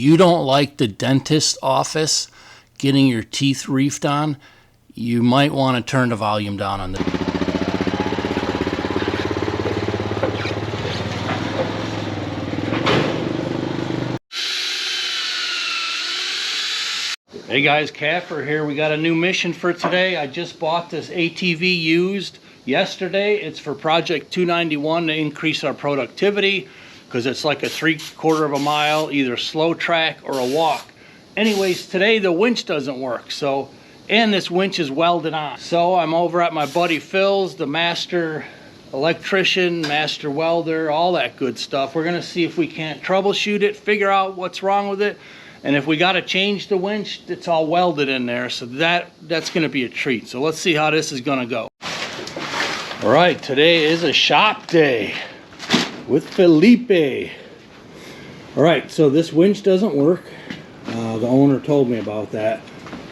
you don't like the dentist's office getting your teeth reefed on, you might want to turn the volume down on this. Hey guys, Kapper here. We got a new mission for today. I just bought this ATV used yesterday. It's for Project 291 to increase our productivity because it's like a 3/4 of a mile, either slow track or a walk. Anyways, today the winch doesn't work, and this winch is welded on. So I'm over at my buddy Phil's, the master electrician, master welder, all that good stuff. We're gonna see if we can't troubleshoot it, figure out what's wrong with it. And if we got to change the winch, it's all welded in there, so that's going to be a treat. So let's see how this is going to go. All right, today is a shop day with Felipe. All right, so this winch doesn't work. The owner told me about that.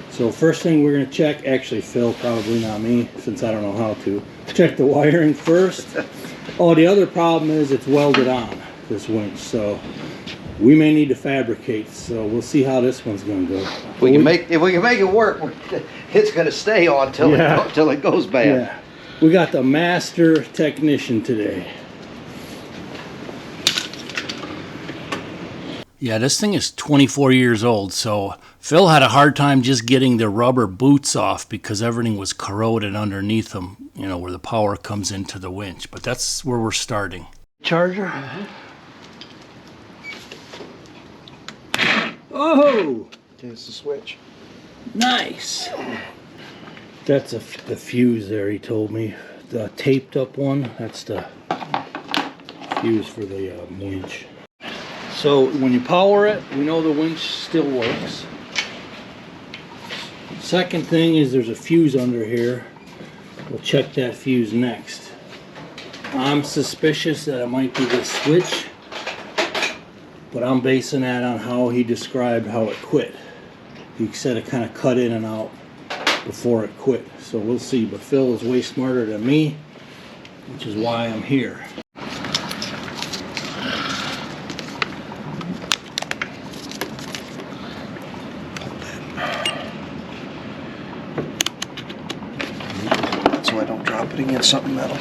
So first thing we're going to check, actually Phil, probably not me, since I don't know how to. Check the wiring first. Oh, the other problem is it's welded on, this winch, so we may need to fabricate, so we'll see how this one's going to go. If we can make it work, it's going to stay on till it goes bad. Yeah. We got the master technician today. Yeah, this thing is 24 years old, so Phil had a hard time just getting the rubber boots off because everything was corroded underneath them, you know, where the power comes into the winch. But that's where we're starting. Charger? Mm-hmm. Oh! There's the switch. Nice! That's the fuse there, he told me. The taped up one, that's the fuse for the winch. So when you power it, we know the winch still works. Second thing is there's a fuse under here. We'll check that fuse next. I'm suspicious that it might be the switch, but I'm basing that on how he described how it quit. He said it kind of cut in and out before it quit. So we'll see, but Phil is way smarter than me, which is why I'm here. So I don't drop it against something metal.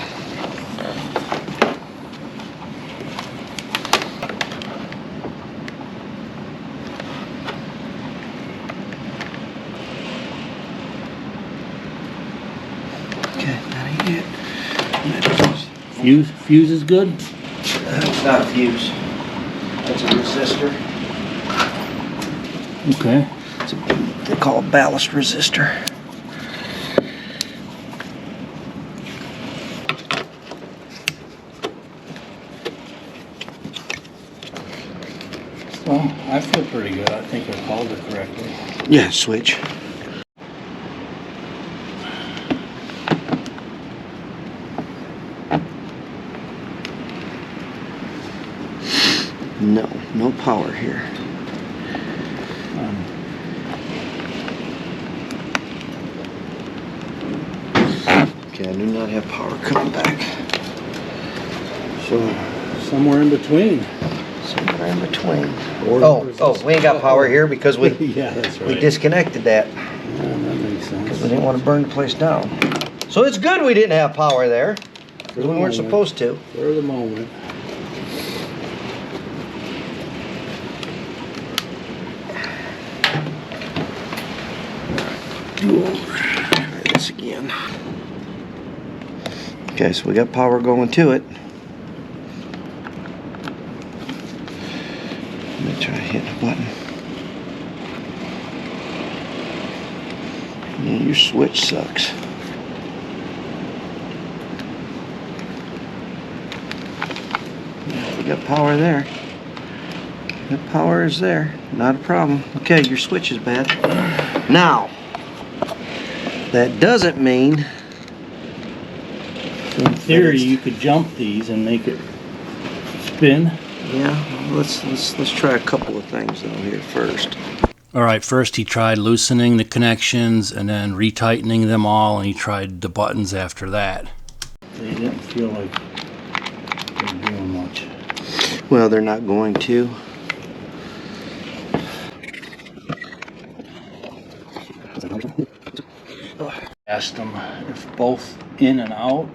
Fuse is good? It's not a fuse. That's a resistor. Okay. They call it ballast resistor. Well, I feel pretty good. I think I called it correctly. Yeah, switch. No power here. Okay, I do not have power coming back. So somewhere in between. Somewhere in between. Oh, we ain't got power here because we yeah, that's right. We disconnected that. Yeah, that makes sense. Because we didn't want to burn the place down. So it's good we didn't have power there. Because we weren't supposed to. For the moment. Try this again. Okay, so we got power going to it. Let me try hitting the button. Yeah, your switch sucks. We got power there. The power is there. Not a problem. Okay, your switch is bad. Now, that doesn't mean... So in theory, you could jump these and make it spin. Yeah, let's try a couple of things though here first. All right, first he tried loosening the connections and then retightening them all, and he tried the buttons after that. They didn't feel like they were doing much. Well, they're not going to. test them, if both in and out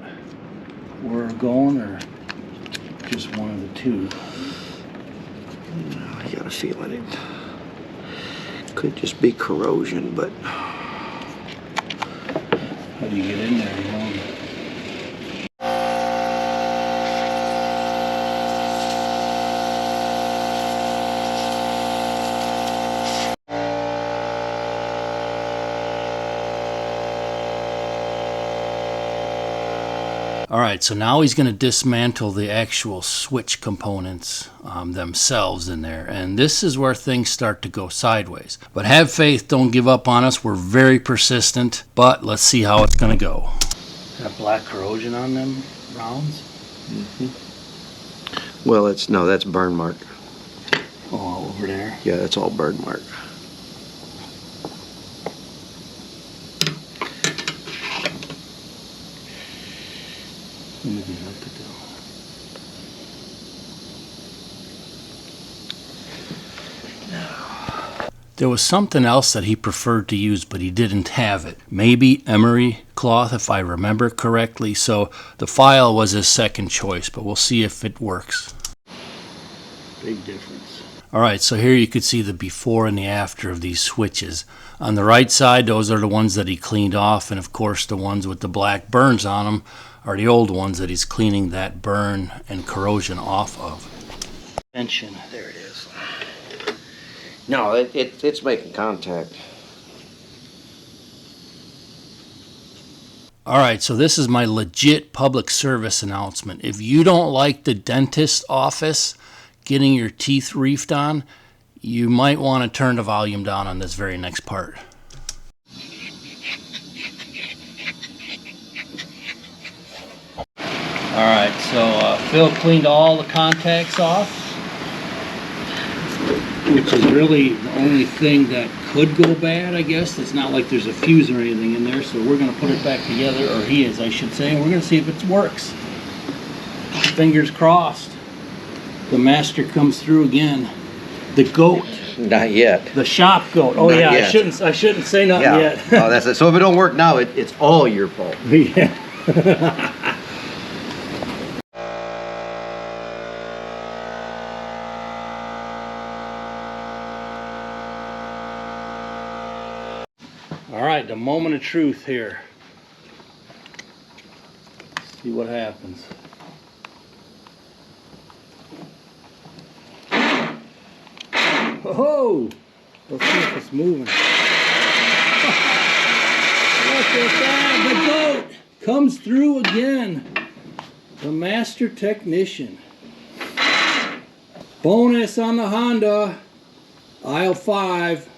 were going or just one of the two. I got a feeling it could just be corrosion, but how do you get in there, you know? Alright, so now he's going to dismantle the actual switch components themselves in there. And this is where things start to go sideways. But have faith, don't give up on us. We're very persistent, but let's see how it's going to go. Got black corrosion on them rounds? mm-hmm. Well, that's burn mark. Oh, over there? Yeah, that's all burn mark. There was something else that he preferred to use, but he didn't have it. Maybe emery cloth, if I remember correctly. So the file was his second choice, but we'll see if it works. Big difference. All right, so here you could see the before and the after of these switches. On the right side, those are the ones that he cleaned off, and of course the ones with the black burns on them are the old ones that he's cleaning that burn and corrosion off of. Tension. There it is. No, it's making contact. Alright, so this is my legit public service announcement. If you don't like the dentist's office getting your teeth reefed on, you might want to turn the volume down on this very next part. Alright, so Phil cleaned all the contacts off, which is really the only thing that could go bad, I guess. It's not like there's a fuse or anything in there, so we're going to put it back together, or he is, I should say, and we're going to see if it works. Fingers crossed. The master comes through again. The goat. Not yet. The shop goat. Oh, Not yeah, yet. I shouldn't say nothing yet. Oh, that's it. So if it don't work now, it's all your fault. Yeah. All right, the moment of truth here. Let's see what happens. Oh, let's see if it's moving. Look at that, the goat comes through again. The master technician. Bonus on the Honda, aisle 5.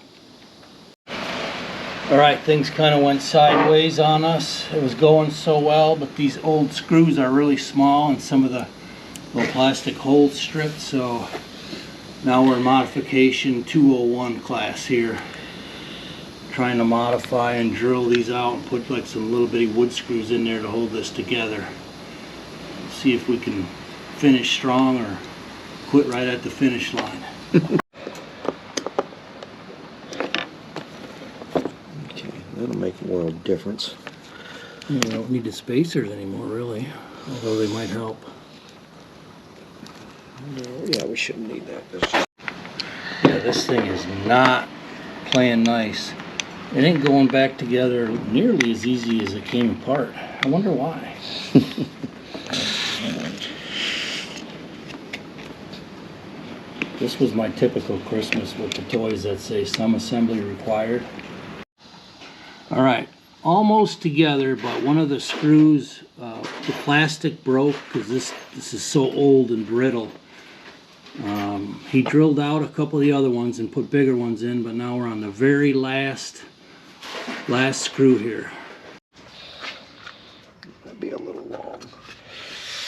Alright, things kind of went sideways on us. It was going so well, but these old screws are really small and some of the little plastic holes stripped, so now we're in modification 201 class here. Trying to modify and drill these out and put like some little bitty wood screws in there to hold this together. See if we can finish strong or quit right at the finish line. That'll make a world of difference. You don't need the spacers anymore, really, although they might help. No, yeah, we shouldn't need that. Yeah, this thing is not playing nice. It ain't going back together nearly as easy as it came apart. I wonder why. This was my typical Christmas with the toys that say some assembly required. Alright, almost together, but one of the screws, the plastic broke because this is so old and brittle. He drilled out a couple of the other ones and put bigger ones in, but now we're on the very last screw here. That'd be a little long.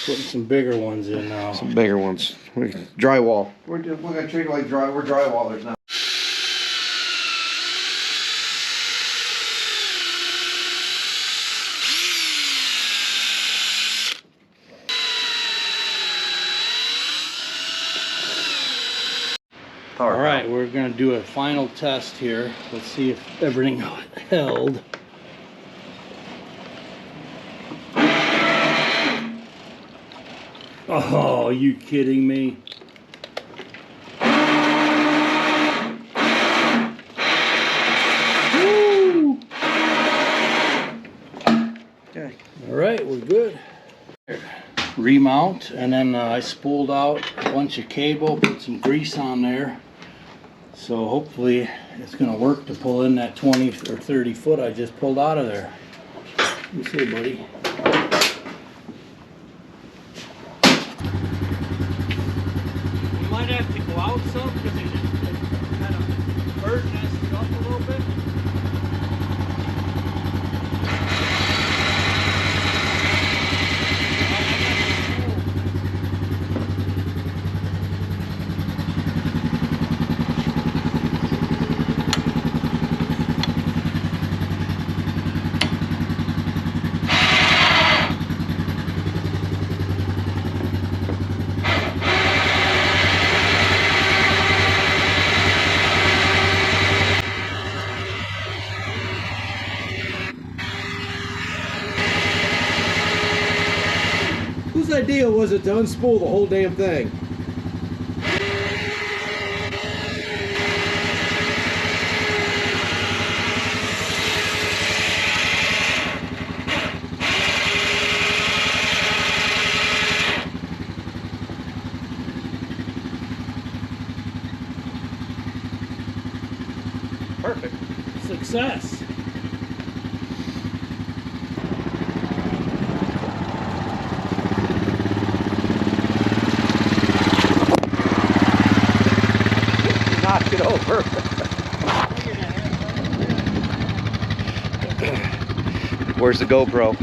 Putting some bigger ones in now. Some bigger ones. Drywall. We're gonna treat it like we're drywallers now. All right, we're going to do a final test here. Let's see if everything held. Oh, are you kidding me? Woo! Okay. All right, we're good. Remount, and then I spooled out a bunch of cable, put some grease on there. So hopefully it's gonna work to pull in that 20 or 30 foot I just pulled out of there. You see, buddy. You might have to go out some because it kind of bird nested up a little bit. Whose idea was it to unspool the whole damn thing? Perfect. Success. Knocked it over. Where's the GoPro?